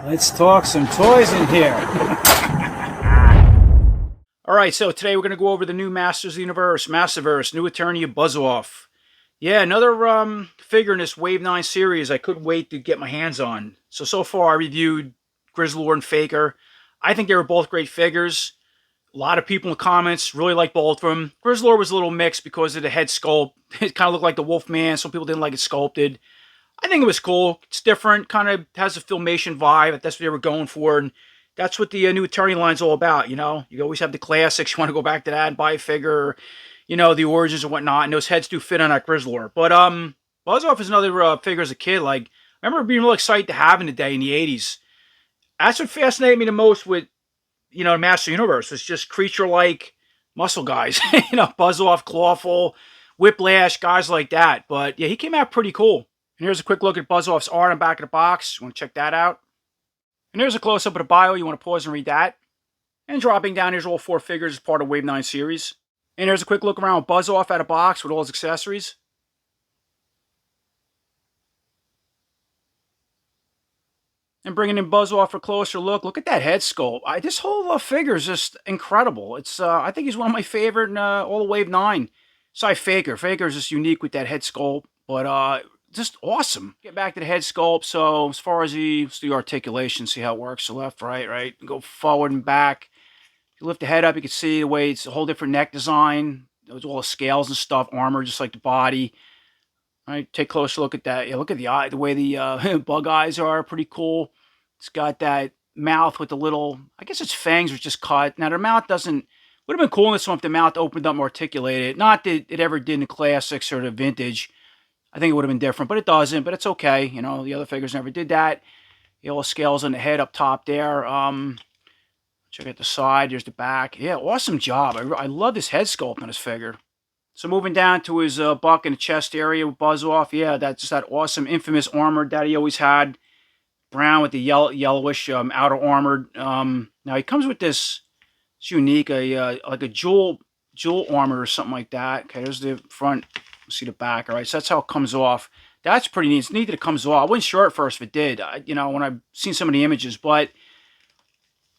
Let's talk some toys in here. Alright, so today we're going to go over the new Masters of the Universe, Masterverse, new Eternia Buzz-Off. Yeah, another figure in this Wave 9 series I couldn't wait to get my hands on. So far I reviewed Grizzlord and Faker. I think they were both great figures. A lot of people in the comments really like both of them. Grizzlord was a little mixed because of the head sculpt. It kind of looked like the Wolfman. Some people didn't like it sculpted. I think it was cool. It's different. Kind of has a Filmation vibe. That's what they were going for. And that's what the new Eternia line's all about, you know? You always have the classics. You want to go back to that and buy a figure, you know, the origins and whatnot. And those heads do fit on that Grizzlord. But Buzz-Off is another figure as a kid. Like, I remember being real excited to have in the day in the 80s. That's what fascinated me the most with, you know, Master Universe. It's just creature-like muscle guys. You know, Buzz-Off, Clawful, Whiplash, guys like that. But, yeah, he came out pretty cool. And here's a quick look at Buzz-Off's art on the back of the box. You want to check that out. And here's a close-up of the bio. You want to pause and read that. And dropping down, here's all 4 figures as part of Wave 9 series. And here's a quick look around with Buzz-Off out of box with all his accessories. And bringing in Buzz-Off for a closer look. Look at that head sculpt. This whole figure is just incredible. It's I think he's one of my favorite in all of Wave 9. Sorry, Faker. Faker is just unique with that head sculpt. But just awesome. Get back to the head sculpt. So as far as let's do articulation, see how it works. So left, right. Go forward and back. If you lift the head up, you can see the way it's a whole different neck design. There's all the scales and stuff, armor just like the body. All right, take a closer look at that. Yeah, look at the eye, the way the bug eyes are, pretty cool. It's got that mouth with the little, I guess its fangs were just cut. Now their mouth doesn't, would have been cool in this one if the mouth opened up and articulated. Not that it ever did in the classics or the vintage. I think it would have been different, but it doesn't. But it's okay. You know, the other figures never did that. The little scales on the head up top there. Check out the side. There's the back. Yeah, awesome job. I love this head sculpt on this figure. So moving down to his buck and the chest area with Buzz-Off. Yeah, that's just that awesome, infamous armor that he always had. Brown with the yellowish outer armor. Now he comes with this. It's unique, like a jewel armor or something like that. Okay, there's the front. See the back, all right? So that's how it comes off. That's pretty neat. It's neat that it comes off. I wasn't sure at first if it did, you know, when I've seen some of the images, but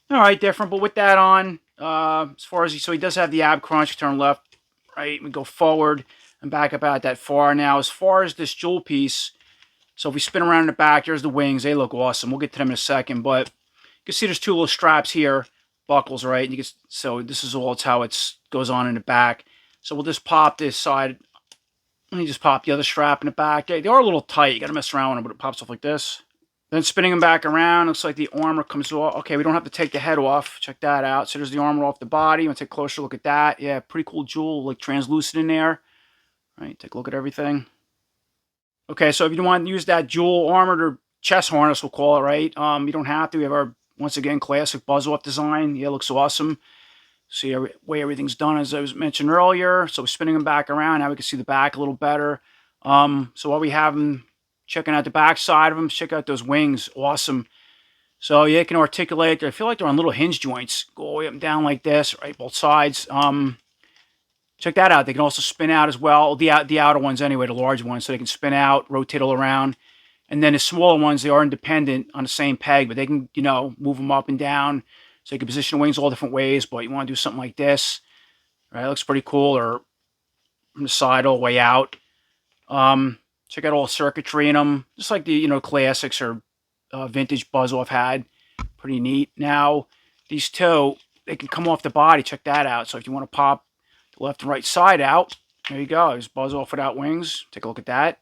all right, different. But with that on, as far as so he does have the ab crunch. Turn left, right, we go forward and back about that far. Now, as far as this jewel piece, so if we spin around in the back, there's the wings. They look awesome. We'll get to them in a second, but you can see there's 2 little straps here, buckles, right? And you can, so this is all how it goes on in the back. So we'll just pop this side. And you just pop the other strap in the back. They are a little tight. You got to mess around with them, but it pops off like this. Then spinning them back around, looks like the armor comes off. Okay, we don't have to take the head off. Check that out. So there's the armor off the body. Want to take a closer look at that. Yeah, pretty cool jewel, like translucent in there. All right, take a look at everything. Okay, so if you don't want to use that jewel armored or chest harness, we'll call it, right? You don't have to. We have our, once again, classic Buzz-Off design. Yeah, it looks awesome. See the way everything's done, as I was mentioned earlier. So we're spinning them back around. Now we can see the back a little better. So while we have them checking out the back side of them, check out those wings. Awesome. So yeah, you can articulate. I feel like they're on little hinge joints. Go all the way up and down like this, right? Both sides. Check that out. They can also spin out as well. The outer ones anyway, the large ones. So they can spin out, rotate all around. And then the smaller ones, they are independent on the same peg, but they can, you know, move them up and down. So you can position the wings all different ways, but you want to do something like this. Right, it looks pretty cool, or from the side all the way out. Check out all the circuitry in them, just like the, you know, classics or vintage Buzz-Off had. Pretty neat. Now, these 2, they can come off the body. Check that out. So if you want to pop the left and right side out, there you go. There's Buzz-Off without wings. Take a look at that.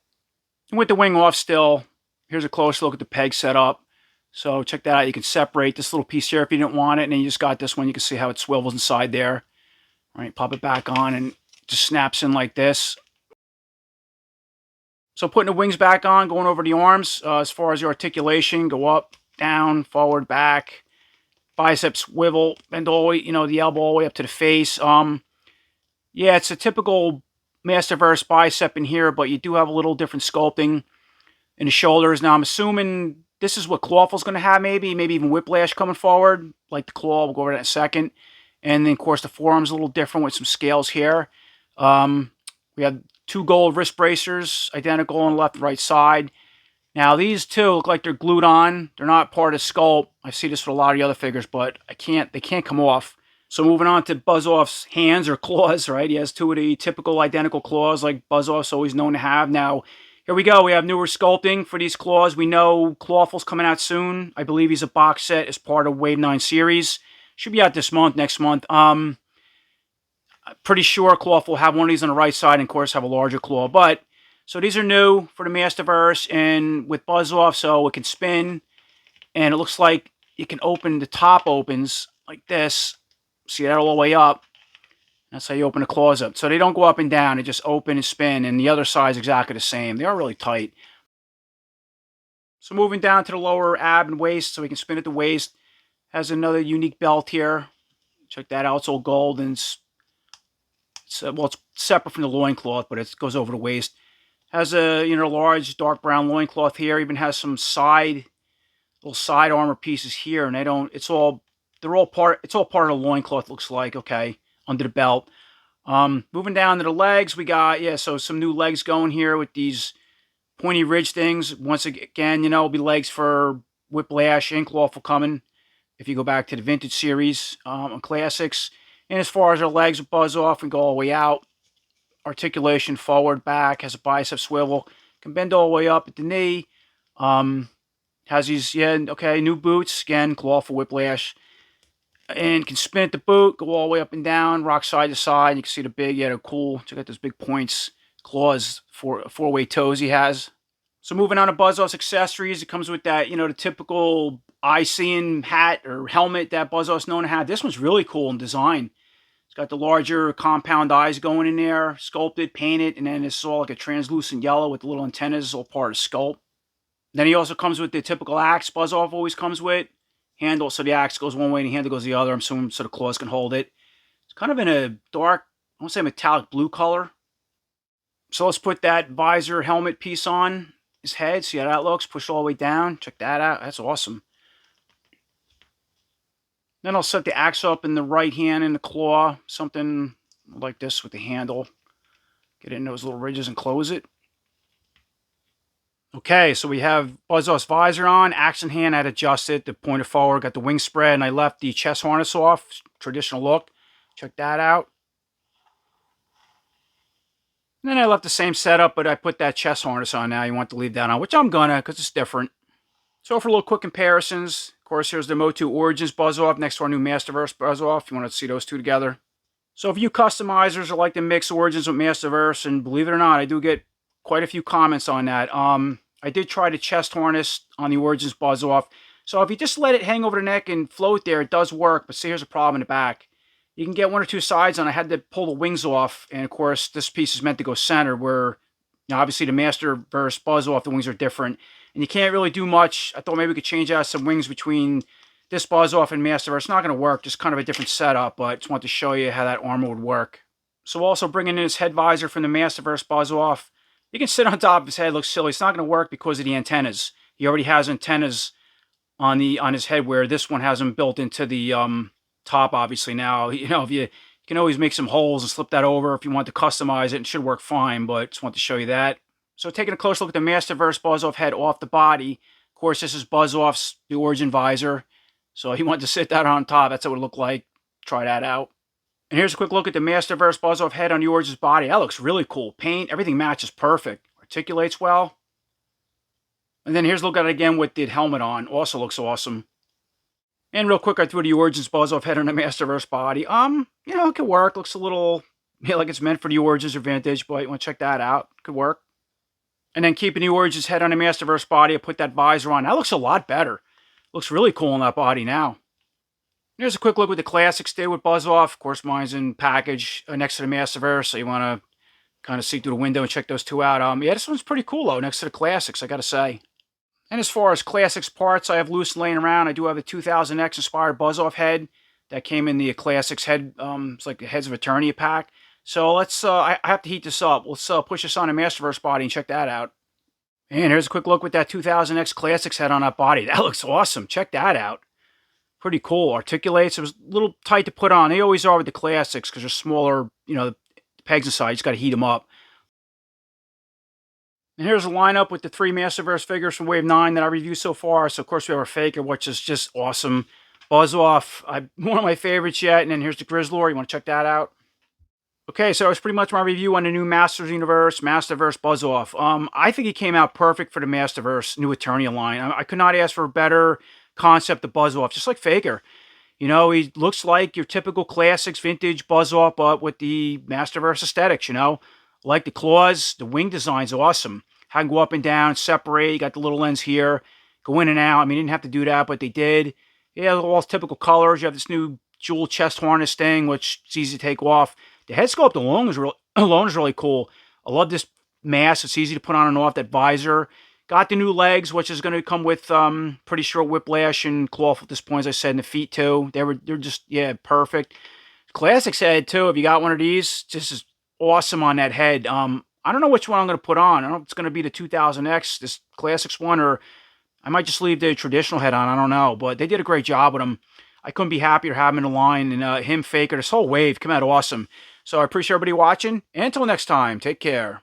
And with the wing off still, here's a close look at the peg setup. So check that out. You can separate this little piece here if you didn't want it. And then you just got this one. You can see how it swivels inside there. All right, pop it back on and just snaps in like this. So putting the wings back on, going over the arms. As far as the articulation, go up, down, forward, back. Biceps swivel, bend all the way, you know, the elbow all the way up to the face. Yeah, it's a typical Masterverse bicep in here, but you do have a little different sculpting in the shoulders. Now, I'm assuming this is what Clawful's going to have, maybe even Whiplash coming forward, like the claw. We'll go over that in a second. And then, of course, the forearm's a little different with some scales here. We have 2 gold wrist bracers, identical on the left and right side. Now these two look like they're glued on. They're not part of sculpt. I see this with a lot of the other figures, but they can't come off. So moving on to Buzz-Off's hands or claws, right? He has two of the typical identical claws like Buzz-Off's always known to have. Now, here we go. We have newer sculpting for these claws. We know Clawful's coming out soon. I believe he's a box set as part of Wave 9 series. Should be out this month, next month. Pretty sure Clawful will have one of these on the right side and, of course, have a larger claw. But, so these are new for the Masterverse and with Buzz-Off, so it can spin. And it looks like you can open, the top opens like this. See that all the way up? That's how you open the claws up. So they don't go up and down. They just open and spin. And the other side is exactly the same. They are really tight. So moving down to the lower ab and waist so we can spin at the waist. Has another unique belt here. Check that out. It's all gold and it's separate from the loincloth, but it goes over the waist. Has a large dark brown loincloth here. Even has some little side armor pieces here, and it's all part of the loincloth, looks like, okay, under the belt. Moving down to the legs, we got, so some new legs going here with these pointy ridge things. Once again, it'll be legs for Whiplash and Clawful coming if you go back to the vintage series on classics. And as far as our legs buzz off and go all the way out, articulation forward, back, has a bicep swivel, can bend all the way up at the knee. Has these, new boots, again, Clawful Whiplash. And can spin at the boot, go all the way up and down, rock side to side. You can see the big, they're cool. Check out those big points, claws, four-way toes he has. So moving on to Buzz-Off's accessories, it comes with that, the typical eye-seeing hat or helmet that Buzz-Off's known to have. This one's really cool in design. It's got the larger compound eyes going in there, sculpted, painted, and then it's all like a translucent yellow with the little antennas, all part of sculpt. Then he also comes with the typical axe Buzz-Off always comes with. Handle, so the axe goes one way and the handle goes the other, I'm assuming, so the claws can hold it. It's kind of in a dark, I want to say metallic blue color. So let's put that visor helmet piece on his head. See how that looks? Push all the way down. Check that out. That's awesome. Then I'll set the axe up in the right hand and the claw. Something like this with the handle. Get in those little ridges and close it. Okay, so we have Buzz-Off's visor on, axe in hand, I had adjusted the pointer forward, got the wing spread, and I left the chest harness off, traditional look. Check that out. And then I left the same setup, but I put that chest harness on now. You want to leave that on, which I'm gonna, because it's different. So for a little quick comparisons, of course, here's the MOTU Origins Buzz-Off next to our new Masterverse Buzz-Off, if you want to see those two together. So if you customizers are like to mix Origins with Masterverse, and believe it or not, I do get quite a few comments on that. I did try the chest harness on the Origins Buzz-Off. So if you just let it hang over the neck and float there, it does work. But see, here's a problem in the back. You can get one or two sides on. I had to pull the wings off. And of course, this piece is meant to go center where, obviously the Masterverse Buzz-Off, the wings are different. And you can't really do much. I thought maybe we could change out some wings between this Buzz-Off and Masterverse. It's not going to work. Just kind of a different setup. But just want to show you how that armor would work. So also bringing in his head visor from the Masterverse Buzz-Off. You can sit on top of his head. It looks silly. It's not going to work because of the antennas. He already has antennas on his head, where this one has them built into the top. Obviously, now if you can always make some holes and slip that over if you want to customize it. It should work fine, but just want to show you that. So taking a close look at the Masterverse Buzz-Off head off the body. Of course, this is Buzz-Off's the Origin visor. So he wanted to sit that on top. That's what it would look like. Try that out. And here's a quick look at the Masterverse Buzz-Off head on the Origins body. That looks really cool. Paint, everything matches perfect. Articulates well. And then here's a look at it again with the helmet on. Also looks awesome. And real quick, I threw the Origins Buzz-Off head on the Masterverse body. It could work. Looks a little like it's meant for the Origins or Vintage, but you want to check that out. Could work. And then keeping the Origins head on the Masterverse body, I put that visor on. That looks a lot better. Looks really cool on that body now. Here's a quick look what the Classics did with Buzz-Off. Of course, mine's in package next to the Masterverse, so you want to kind of see through the window and check those two out. This one's pretty cool, though, next to the Classics, I got to say. And as far as Classics parts I have loose laying around, I do have a 2000X inspired Buzz-Off head that came in the Classics head. It's like the Heads of Eternia pack. So let's, I have to heat this up. Let's push this on a Masterverse body and check that out. And here's a quick look with that 2000X Classics head on that body. That looks awesome. Check that out. Pretty cool. Articulates. It was a little tight to put on. They always are with the Classics because they're smaller, the pegs inside. You just got to heat them up. And here's a lineup with the 3 Masterverse figures from Wave 9 that I reviewed so far. So, of course, we have our Faker, which is just awesome. Buzz Off, one of my favorites yet. And then here's the Grizzlor. You want to check that out? Okay, so it's pretty much my review on the new Masters Universe, Masterverse Buzz Off. I think he came out perfect for the Masterverse new Eternia line. I could not ask for a better concept of Buzz Off, just like Faker. You know, he looks like your typical classics vintage Buzz Off, but with the Masterverse aesthetics, you know. Like the claws, the wing design's awesome. How can go up and down, separate, you got the little ends here, go in and out. I mean, you didn't have to do that, but they did. Yeah, all typical colors. You have this new jewel chest harness thing, which is easy to take off. The head sculpt alone is really cool. I love this mask. It's easy to put on and off. That visor. Got the new legs, which is going to come with pretty sure whiplash and cloth at this point, as I said, and the feet too. They're just, yeah, perfect. Classics head too. If you got one of these, just is awesome on that head. I don't know which one I'm going to put on. I don't know if it's going to be the 2000X, this Classics one, or I might just leave the traditional head on. I don't know, but they did a great job with them. I couldn't be happier having the line, and him, Faker, this whole wave come out awesome. So I appreciate everybody watching, and until next time, take care.